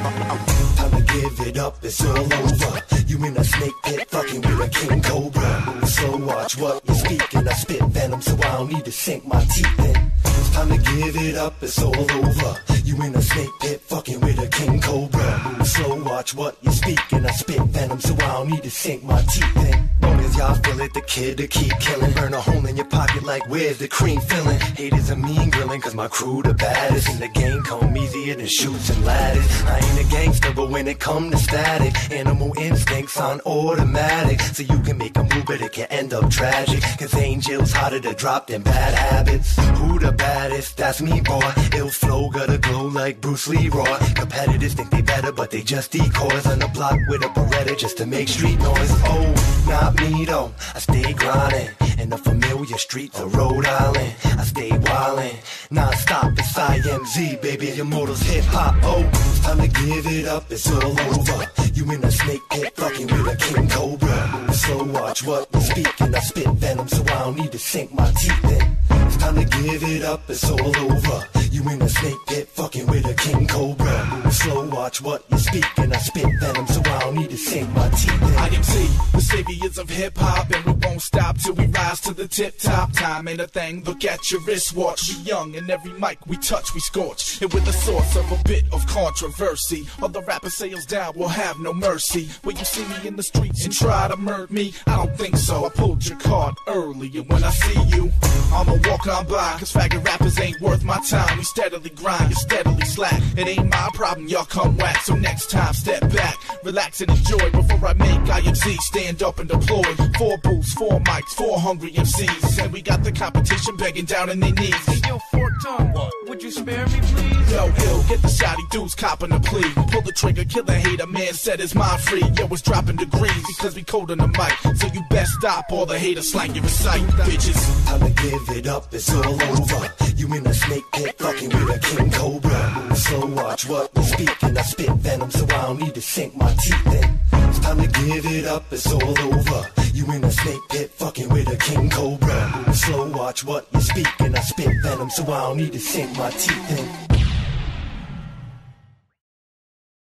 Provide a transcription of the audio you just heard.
Time to give it up, it's all over. You in a snake pit, fucking with a king cobra. Move slow, watch what you speak, and I spit venom, so I don't need to sink my teeth in. It's time to give it up, it's all over. You in a snake pit, fucking with a king cobra. Move slow, watch what you speak, and I spit venom, so I don't need to sink my teeth in. Long as y'all feel it, the kid to keep killing. Burn a hole in your pocket like where's the cream filling? Haters are mean grilling, cause my crew the baddest. In the game come easier than shoots and ladders. I ain't a gangster, but when it come to static, animal instincts on automatic. So you can make a move, but it can end up tragic. Cause angels harder to drop than bad habits. Who the baddest? That's me, boy. Ill flow, gotta glow like Bruce Leroy. Competitors think they better, but they just decoys. On the block with a Beretta just to make street noise. Oh, not me though, I stay grinding in the familiar streets of Rhode Island. I stay wildin', non-stop, it's IMZ, baby, Immortals hip-hop. Oh, it's time to give it up, it's all over. You in a snake pit, fucking with a king cobra. Move slow, watch what you speak, and I spit venom, so I don't need to sink my teeth in. It's time to give it up, it's all over. You in a snake pit, fucking with a king cobra. Move slow, watch what you speak, and I spit venom, so I don't need to sink my teeth in. IMZ, the saviors of hip-hop, and we won't stop till we rise to the tip-top. Time ain't a thing, look at your wristwatch. We young, and every mic we touch, we scorch. And with the source of a bit of controversy, all the rapper sales down will have no mercy. When you see me in the streets and try to murder me, I don't think so, I pulled your card early. And when I see you, I'ma walk on by, cause faggot rappers ain't worth my time. We steadily grind, you steadily slack. It ain't my problem, y'all come whack. So next time, step back, relax and enjoy. Before I make IMZ stand up and deploy. 4 booths, 4 mics, 4 hungry MCs. And we got the competition begging down on their knees. Hey, yo, Fork Tongue, what? Would you spare me, please? Yo, ill, get the shotty dudes copping the plea. Pull the trigger, kill the hater, man set his mind free. Yo, it's dropping degrees because we cold on the mic. So you best stop all the hater slang you recite, bitches. Time to give it up, it's all over. You in a snake pit, fucking with a king cobra. Move slow, watch what you speak, and I spit venom, so I don't need to sink my teeth in. It's time to give it up, it's all over. You in a snake pit, fucking with a king cobra. Move slow, watch what you speak, and I spit venom, so I don't need to sink my teeth in.